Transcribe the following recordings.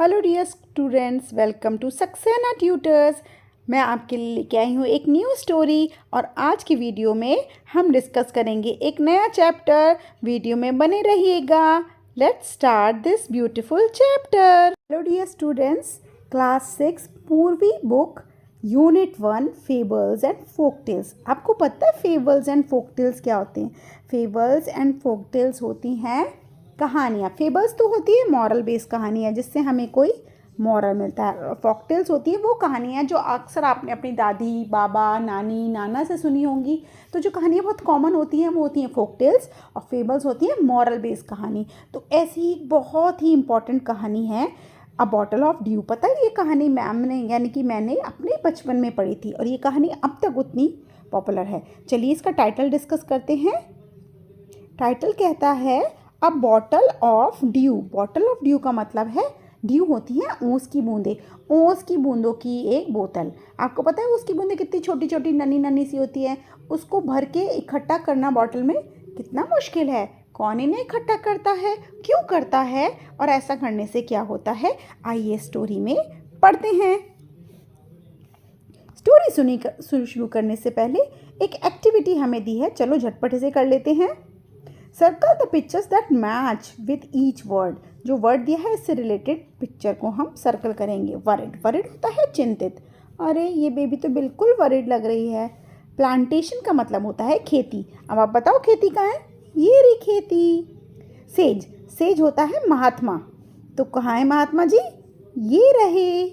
Hello dear students, welcome to Saxena tutors. मैं आपके लिए लेके आई हूँ एक न्यू स्टोरी और आज की वीडियो में हम डिस्कस करेंगे एक नया चैप्टर। वीडियो में बने रहिएगा। Let's start this beautiful chapter. Hello dear students, class 6 Poorvi book unit 1 fables and folktales. आपको पता है फेबल्स एंड फोकटेल्स क्या होते हैं? फेबल्स एंड फोकटेल्स होती हैं कहानियाँ। फेबल्स तो होती है मॉरल बेस्ड कहानियाँ जिससे हमें कोई मॉरल मिलता है। फॉकटेल्स होती है वो कहानियाँ जो अक्सर आपने अपनी दादी, बाबा, नानी, नाना से सुनी होंगी। तो जो कहानियाँ बहुत कॉमन होती हैं वो होती हैं फोकटेल्स, और फेबल्स होती हैं मॉरल बेस्ड कहानी। तो ऐसी ही बहुत ही इंपॉर्टेंट कहानी है अ बॉटल ऑफ ड्यू। पता है ये कहानी मैम ने यानी कि मैंने अपने बचपन में पढ़ी थी और ये कहानी अब तक उतनी पॉपुलर है। चलिए इसका टाइटल डिस्कस करते हैं। टाइटल कहता है अ bottle of due. Bottle of due का मतलब है, ड्यू होती है ओस की बूंदें, ओस की बूंदों की एक बोतल। आपको पता है ओस की बूंदें कितनी छोटी छोटी नन्ही नन्ही सी होती है। उसको भर के इकट्ठा करना बॉटल में कितना मुश्किल है। कौन इन्हें इकट्ठा करता है, क्यों करता है और ऐसा करने से क्या होता है, आइए स्टोरी में पढ़ते हैं। स्टोरी शुरू करने से पहले एक एक्टिविटी हमें दी है, चलो झटपट से कर लेते हैं। Circle the pictures that match with each word. जो वर्ड दिया है इससे रिलेटेड पिक्चर को हम सर्कल करेंगे। वरिड, वरिड होता है चिंतित। अरे ये बेबी तो बिल्कुल वरिड लग रही है। प्लांटेशन का मतलब होता है खेती। अब आप बताओ खेती कहाँ है? ये रही खेती। सेज, सेज होता है महात्मा। तो कहाँ है महात्मा जी? ये रहे।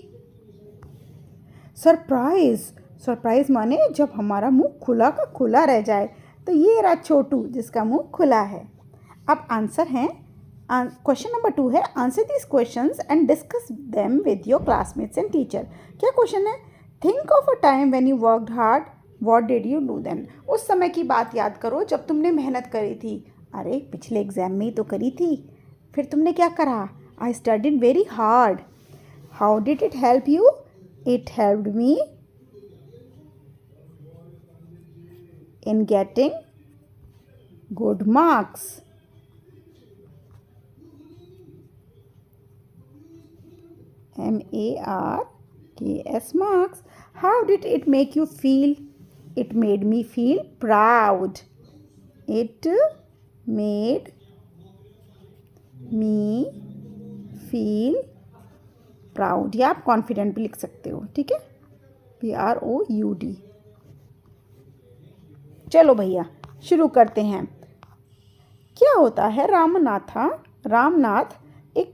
सरप्राइज, सरप्राइज माने जब हमारा मुंह खुला का खुला रह जाए। तो ये रहा छोटू जिसका मुंह खुला है। अब आंसर है, क्वेश्चन नंबर 2 है answer this questions and discuss them with your classmates and teacher. क्या क्वेश्चन है? Think of a time when you worked hard, what did you do then. उस समय की बात याद करो जब तुमने मेहनत करी थी। अरे पिछले एग्जाम में ही तो करी थी। फिर तुमने क्या करा? I studied very hard. How did it help you? It helped me in getting good marks. MARKS, marks. How did it make you feel? It made me feel proud. It made me feel proud. या आप confident भी लिख सकते हो, ठीक है? PROUD। चलो भैया शुरू करते हैं। क्या होता है? रामनाथ एक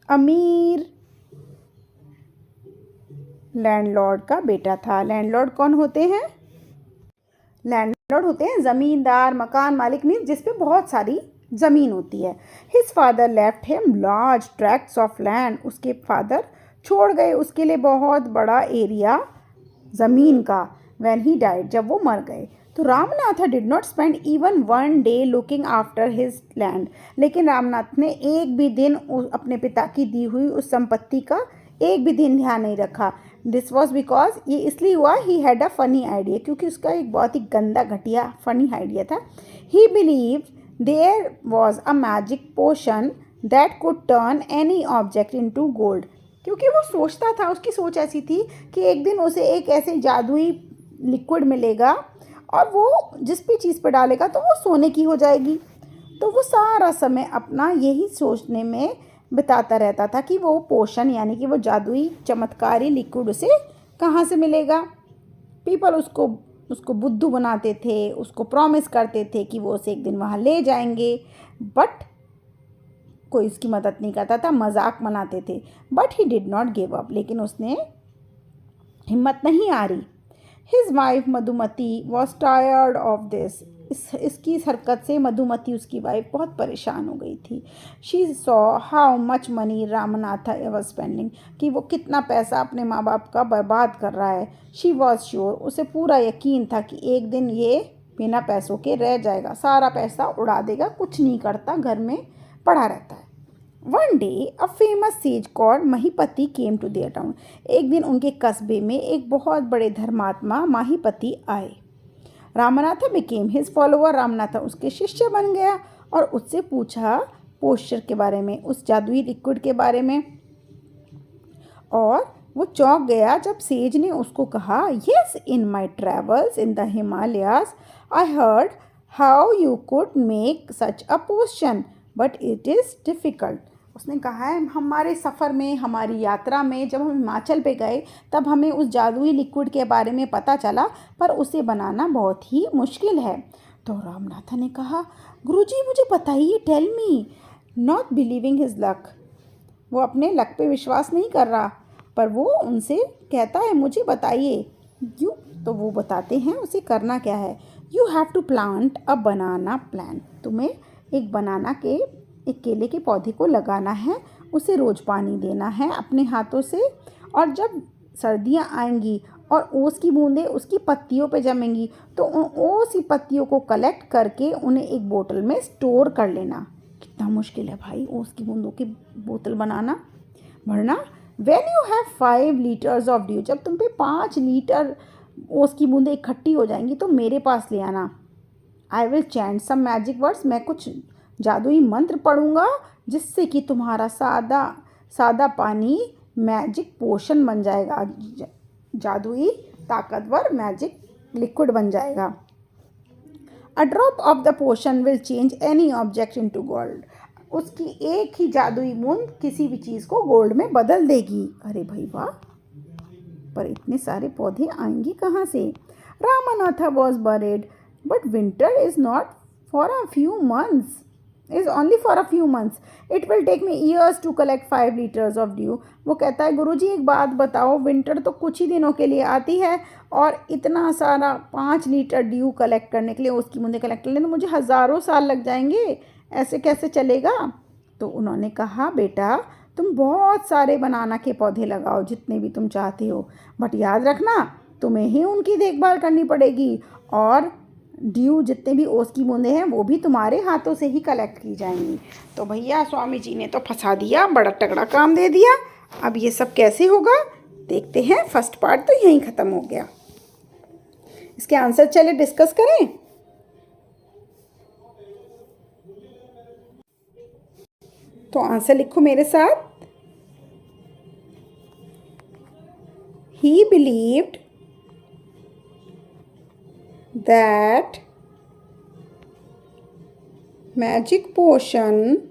अमीर लैंडलॉर्ड का बेटा था। लैंडलॉर्ड कौन होते हैं? लैंडलॉर्ड होते हैं जमींदार, मकान मालिक मीन्स जिस पे बहुत सारी ज़मीन होती है। His father left him large tracts of land. उसके फादर छोड़ गए उसके लिए बहुत बड़ा एरिया ज़मीन का। व्हेन ही डाइड, जब वो मर गए। तो Ramnath did not spend even one day looking after his land. लेकिन रामनाथ ने एक भी दिन अपने पिता की दी हुई उस संपत्ति का एक भी दिन ध्यान नहीं रखा। दिस वॉज बिकॉज, ये इसलिए हुआ, he had a funny idea, क्योंकि उसका एक बहुत ही गंदा घटिया फनी आइडिया था। He believe there was a magic potion that could turn any object into gold. क्योंकि वो सोचता था, उसकी सोच ऐसी थी कि एक दिन उसे एक ऐसे जादुई लिक्विड मिलेगा और वो जिस भी चीज़ पर डालेगा तो वो सोने की हो जाएगी। तो वो सारा समय अपना यही सोचने में बिताता रहता था कि वो पोशन यानी कि वो जादुई चमत्कारी लिक्विड उसे कहाँ से मिलेगा। पीपल उसको बुद्धू बनाते थे, उसको प्रॉमिस करते थे कि वो उसे एक दिन वहाँ ले जाएंगे, बट कोई उसकी मदद नहीं करता था, मजाक बनाते थे। But he did not give up, लेकिन उसने हिम्मत नहीं हारी। His wife Madhumati was tired of this. इसकी इस हरकत से मधुमती उसकी वाइफ बहुत परेशान हो गई थी। She saw how much money Ramnath was spending, कि वो कितना पैसा अपने माँ बाप का बर्बाद कर रहा है। शी वॉज श्योर, उसे पूरा यकीन था कि एक दिन ये बिना पैसों के रह जाएगा, सारा पैसा उड़ा देगा, कुछ नहीं करता, घर में पड़ा रहता है। One day a famous sage called Mahipati came to their town. एक दिन उनके कस्बे में एक बहुत बड़े धर्मात्मा महीपति आए। Ramnath became his follower. Ramnath उसके शिष्य बन गया और उससे पूछा पोस्चर के बारे में, उस जादुई लिक्विड के बारे में। और वो चौंक गया जब सेज ने उसको कहा, yes, in my travels in the Himalayas I heard how you could make such a potion but it is difficult. उसने कहा है हमारे सफ़र में, हमारी यात्रा में जब हम हिमाचल पे गए तब हमें उस जादुई लिक्विड के बारे में पता चला, पर उसे बनाना बहुत ही मुश्किल है। तो रामनाथन ने कहा, गुरुजी मुझे बताइए, tell me, not believing his luck. वो अपने लक पे विश्वास नहीं कर रहा, पर वो उनसे कहता है मुझे बताइए। यू तो वो बताते हैं उसे करना क्या है। You have to plant a banana plant. तुम्हें एक केले के पौधे को लगाना है, उसे रोज़ पानी देना है अपने हाथों से, और जब सर्दियाँ आएंगी और ओस की बूंदें उसकी पत्तियों पे जमेंगी तो उन ओस की पत्तियों को कलेक्ट करके उन्हें एक बोतल में स्टोर कर लेना। कितना मुश्किल है भाई ओस की बूंदों की बोतल भरना। When you have 5 litres of due, जब तुम पे 5 लीटर ओस की बूंदें इकट्ठी हो जाएंगी तो मेरे पास ले आना। I will chant some magic words, मैं कुछ जादुई मंत्र पढ़ूंगा जिससे कि तुम्हारा सादा पानी मैजिक पोशन बन जाएगा, जादुई ताकतवर मैजिक लिक्विड बन जाएगा। A drop of the potion will change any object into gold. उसकी एक ही जादुई बूंद किसी भी चीज़ को गोल्ड में बदल देगी। अरे भाई वाह, पर इतने सारे पौधे आएंगे कहाँ से? Ramnatha was worried but winter is not for a few months, is only for a few months, it will take me years to collect 5 litres of dew. वो कहता है गुरुजी एक बात बताओ, विंटर तो कुछ ही दिनों के लिए आती है और इतना सारा 5 लीटर ड्यू कलेक्ट करने के लिए, उसकी बूंदें कलेक्ट करने तो मुझे हज़ारों साल लग जाएंगे, ऐसे कैसे चलेगा? तो उन्होंने कहा, बेटा तुम बहुत सारे बनाना के पौधे लगाओ जितने भी तुम चाहते हो, बट याद रखना तुम्हें ही उनकी देखभाल करनी पड़ेगी, और ड्यू जितने भी ओस की बूंदें हैं वो भी तुम्हारे हाथों से ही कलेक्ट की जाएंगी। तो भैया स्वामी जी ने तो फंसा दिया, बड़ा तगड़ा काम दे दिया। अब ये सब कैसे होगा देखते हैं। फर्स्ट पार्ट तो यहीं ख़त्म हो गया। इसके आंसर चले डिस्कस करें। तो आंसर लिखो मेरे साथ। He believed that magic potion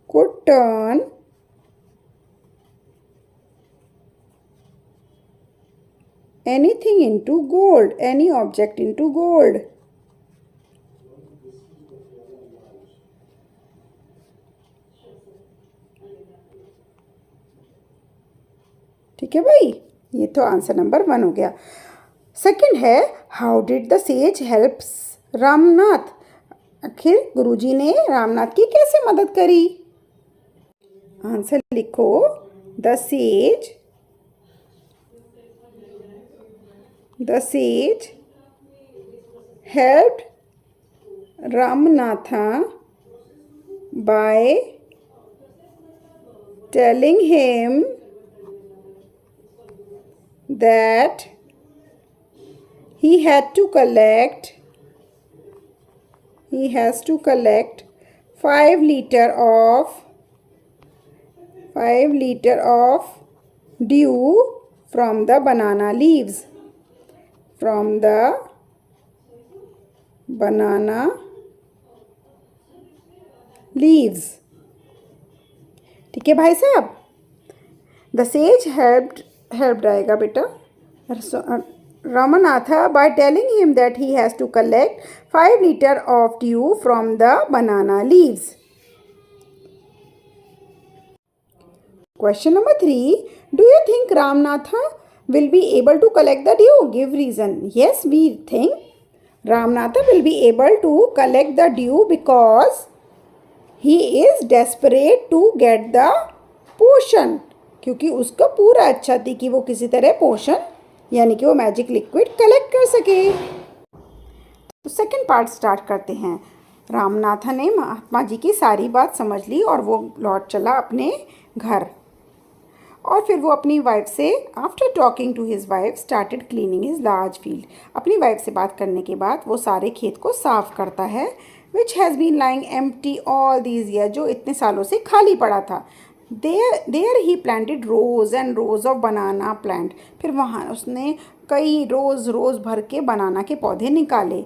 could turn anything into gold, any object into gold. ठीक है भाई, ये तो आंसर नंबर 1 हो गया। सेकंड है, how did the sage helps Ramnath. आखिर गुरुजी ने रामनाथ की कैसे मदद करी? आंसर लिखो। The sage helped Ramanatha by telling him that he has to collect 5 liter of dew from the banana leaves. ठीक है भाई साहब। द सेज हेल्प्ड आएगा बेटा Ramanatha by telling him that he has to collect 5 liter of dew from the banana leaves. Question number 3. Do you think Ramanatha will be able to collect the dew? Give reason. Yes, we think Ramanatha will be able to collect the dew because he is desperate to get the potion. क्योंकि उसका पूरा अच्छा थी कि वो किसी तरह पोशन यानी कि वो मैजिक लिक्विड कलेक्ट कर सके। तो सेकंड पार्ट स्टार्ट करते हैं। रामनाथा ने महात्मा जी की सारी बात समझ ली और वो लौट चला अपने घर, और फिर वो अपनी वाइफ से after talking to his wife started cleaning his large field. अपनी वाइफ से बात करने के बाद वो सारे खेत को साफ करता है which has been lying empty all these year, जो इतने सालों से खाली पड़ा था। There he planted rows and rows of banana plant, फिर वहाँ उसने कई रोज़ भर के बनाना के पौधे निकाले,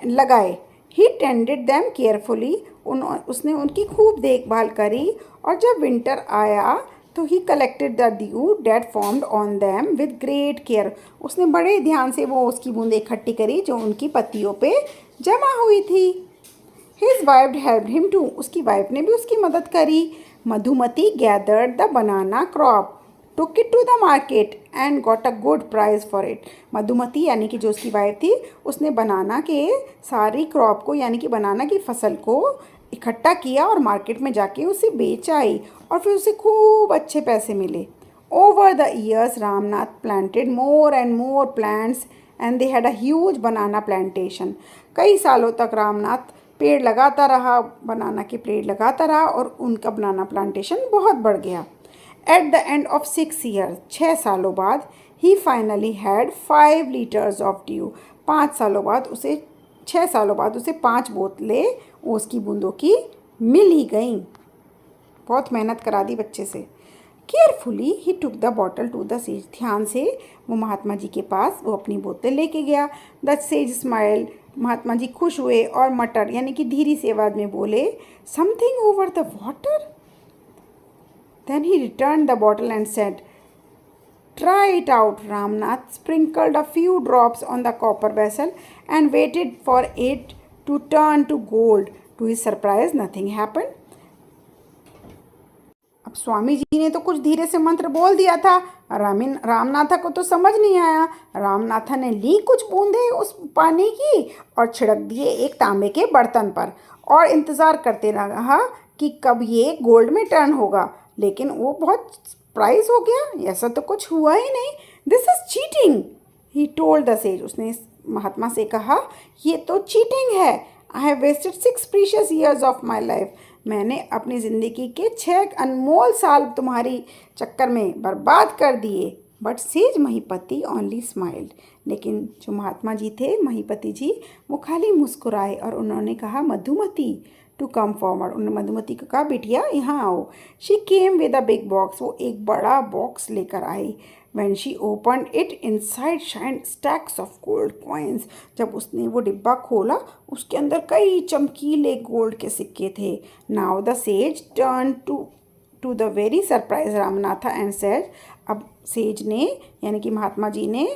लगाए। ही टेंडेड दैम केयरफुली, उसने उनकी खूब देखभाल करी। और जब विंटर आया तो he collected the dew that formed on them with great care, उसने बड़े ध्यान से वो उसकी बूंदें इकट्ठी करी जो उनकी पत्तियों पे जमा हुई थी। His wife helped him too, उसकी वाइफ ने भी उसकी मदद करी। Madhumati gathered the banana crop, took it to the market and got a good price for it. Madhumati यानी कि जो उसकी वाइफ थी, उसने बनाना के सारी क्रॉप को यानी कि बनाना की फसल को इकट्ठा किया और मार्केट में जाके उसे बेच आई और फिर उसे खूब अच्छे पैसे मिले। Over the years Ramnath planted more and more plants and they had a huge banana plantation. कई सालों तक रामनाथ पेड़ लगाता रहा, बनाना के पेड़ लगाता रहा और उनका बनाना प्लांटेशन बहुत बढ़ गया। At the end of 6 years, 6 सालों बाद, ही finally had 5 litres of dew, 5 सालों बाद उसे 6 सालों बाद उसे 5 बोतलें उसकी बूंदों की मिल ही गईं। बहुत मेहनत करा दी बच्चे से। Carefully he took the bottle to the sage, ध्यान से वो महात्मा जी के पास वो अपनी बोतल लेके गया। The sage smile, Mahatma ji खुश हुए और मटर यानी कि धीरी सी आवाज़ में बोले, something over the water. Then he return the bottle and said, try it out. Ramnath sprinkled a few drops on the copper vessel and waited for it to turn to gold. To his surprise, nothing happened. अब स्वामी जी ने तो कुछ धीरे से मंत्र बोल दिया था, रामनाथा को तो समझ नहीं आया। रामनाथा ने ली कुछ बूंदे उस पानी की और छिड़क दिए एक तांबे के बर्तन पर और इंतज़ार करते रहा कि कब ये गोल्ड में टर्न होगा, लेकिन वो बहुत सरप्राइज हो गया, ऐसा तो कुछ हुआ ही नहीं। This is cheating, he told the sage, उसने महात्मा से कहा, ये तो चीटिंग है। I have wasted 6 precious years of my life, मैंने अपनी ज़िंदगी के 6 अनमोल साल तुम्हारी चक्कर में बर्बाद कर दिए। बट सेज महीपति ओनली स्माइल्ड, लेकिन जो महात्मा जी थे, महीपति जी, वो खाली मुस्कुराए और उन्होंने कहा, मधुमती टू कम फॉरवर्ड, उन्होंने मधुमती को कहा, बिटिया यहाँ आओ। She came with a big box, वो एक बड़ा बॉक्स लेकर आई। When she open it inside shine stacks of gold coins, जब उसने वो डिब्बा खोला उसके अंदर कई चमकीले गोल्ड के सिक्के थे। Now the sage turn to the very surprise Ramnatha and said, अब सेज ने यानी कि महात्मा जी ने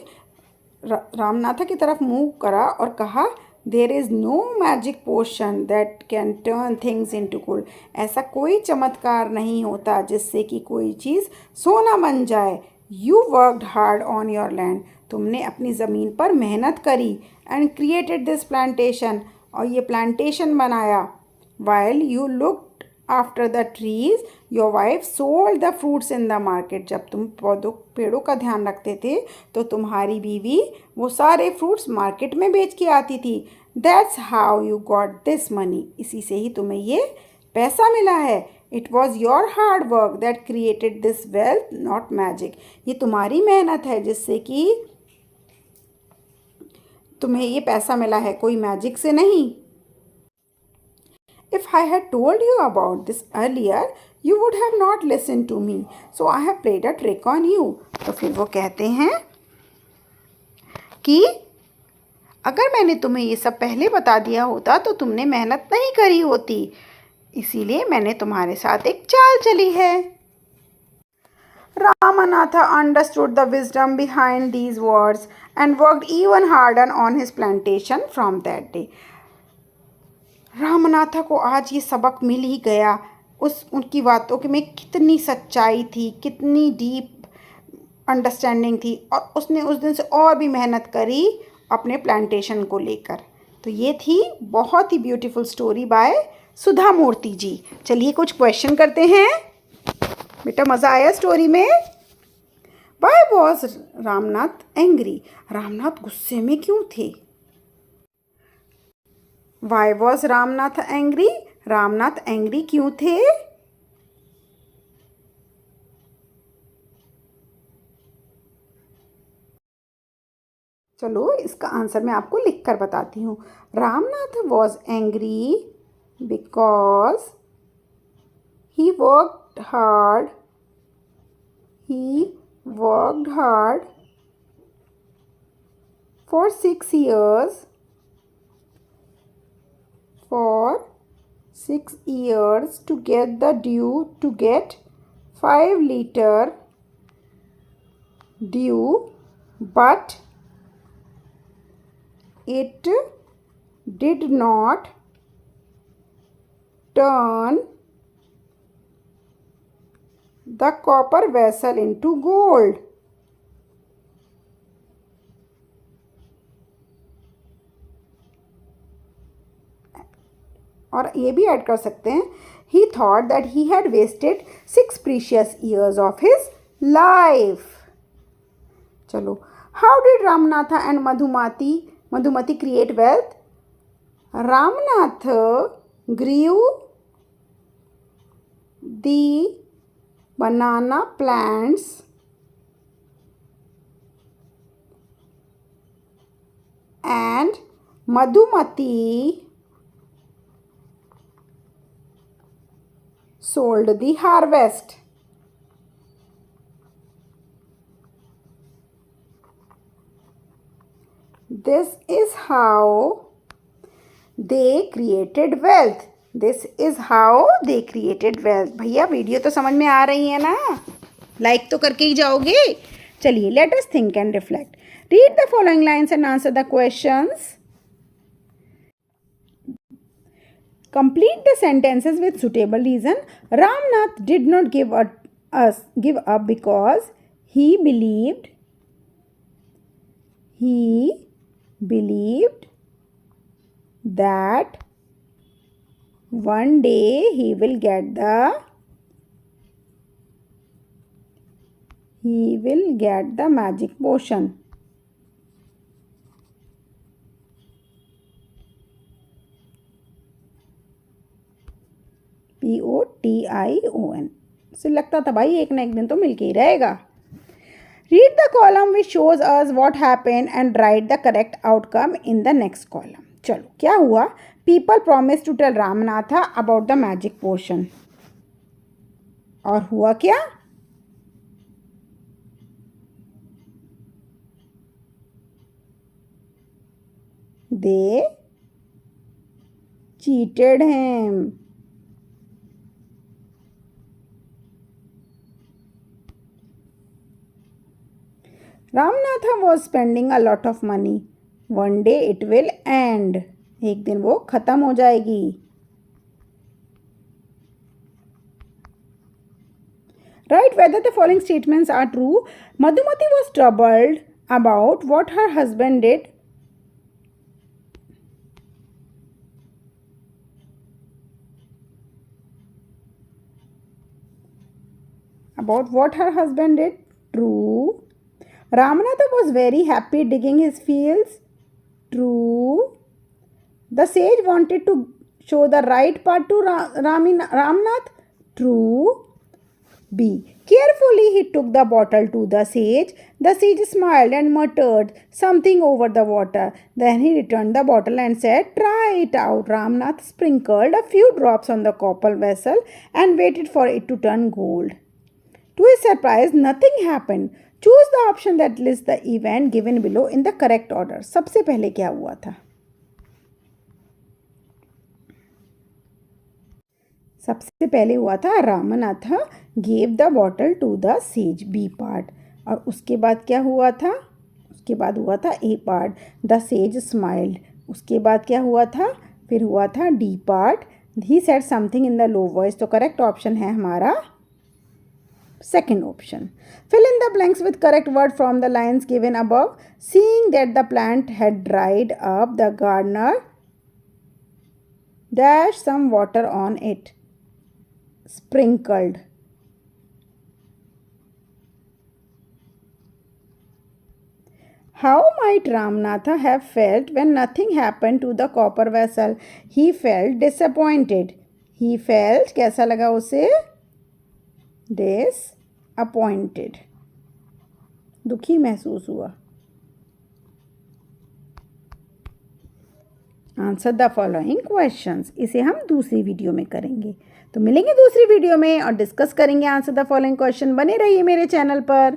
रामनाथा की तरफ मुँह करा और कहा, there is no magic potion that can turn things into gold, ऐसा कोई चमत्कार नहीं होता जिससे कि कोई चीज़ सोना बन जाए। You worked hard on your land, तुमने अपनी ज़मीन पर मेहनत करी एंड क्रिएटेड दिस प्लांटेशन, और ये प्लांटेशन बनाया। While you looked after the trees your wife sold the fruits in the market, जब तुम पेड़ों का ध्यान रखते थे तो तुम्हारी बीवी वो सारे फ्रूट्स मार्केट में बेच के आती थी। That's how you got this money, इसी से ही तुम्हें ये पैसा मिला है। It was your hard work that created this wealth, not magic, ये तुम्हारी मेहनत है जिससे कि तुम्हें ये पैसा मिला है, कोई मैजिक से नहीं। If I had told you about this earlier, you would have not listened to me. So I have played a trick on you. तो फिर वो कहते हैं कि अगर मैंने तुम्हें ये सब पहले बता दिया होता तो तुमने मेहनत नहीं करी होती, इसीलिए मैंने तुम्हारे साथ एक चाल चली है। Ramanatha understood the wisdom behind these words and worked even harder on his plantation from that day. Ramanatha को आज ये सबक मिल ही गया, उनकी बातों के में कितनी सच्चाई थी, कितनी डीप अंडरस्टैंडिंग थी, और उसने उस दिन से और भी मेहनत करी अपने प्लांटेशन को लेकर। तो ये थी बहुत ही ब्यूटीफुल स्टोरी बाय सुधा मूर्ति जी। चलिए कुछ क्वेश्चन करते हैं। बेटा मज़ा आया स्टोरी में? Why was Ramnath angry, Ramnath गुस्से में क्यों थे? Why was Ramnath angry, Ramnath angry क्यों थे? चलो इसका आंसर मैं आपको लिख कर बताती हूँ. Ramnath was angry because he worked hard he worked hard for 6 years to get the due to get 5 liter due, but it did not turn the copper vessel into gold. और ये भी ऐड कर सकते हैं, he thought that he had wasted 6 precious years of his life. चलो, how did Ramanatha and Madhumati create wealth? Ramanatha grew the banana plants and Madhumati sold the harvest. This is how they created wealth. This is how they created wealth. भैया video तो समझ में आ रही है ना? Like तो करके ही जाओगे. चलिए, let us think and reflect. Read the following lines and answer the questions. Complete the sentences with suitable reason. Ramnath did not give up because he believed that one day he will get the magic potion. POTION से लगता था भाई एक ना एक दिन तो मिलके ही रहेगा. Read the column which shows us what happened and write the correct outcome in the next column. चलो, क्या हुआ? People promised to tell Ramanatha about the magic potion. और हुआ क्या? They cheated him. Ramanatha was spending a lot of money. One day it will end. एक दिन वो खत्म हो जाएगी. Write whether the following statements are true. Madhumati was troubled about what her husband did. True. Ramanatha was very happy digging his fields. True. The sage wanted to show the right path to Ramnath. True. B. Carefully he took the bottle to the sage. The sage smiled and muttered something over the water. Then he returned the bottle and said, "Try it out." Ramnath sprinkled a few drops on the copper vessel and waited for it to turn gold. To his surprise, nothing happened. Choose the option that lists the event given below in the correct order. सबसे पहले क्या हुआ था? सबसे पहले हुआ था Ramnath gave the bottle to the sage, B part. और उसके बाद क्या हुआ था? उसके बाद हुआ था A part, the sage smiled. उसके बाद क्या हुआ था? फिर हुआ था D part, he said something in the low voice. तो करेक्ट ऑप्शन है हमारा second option. Fill in the blanks with correct word from the lines given above. Seeing that the plant had dried up, the gardener dashed some water on it. Sprinkled. How might Ramanatha have felt when nothing happened to the copper vessel? He felt disappointed. He felt कैसा लगा उसे? Disappointed. दुखी महसूस हुआ. Answer the following questions. इसे हम दूसरी video में करेंगे। तो मिलेंगे दूसरी वीडियो में और डिस्कस करेंगे आंसर द फॉलोइंग क्वेश्चन। बने रहिए मेरे चैनल पर।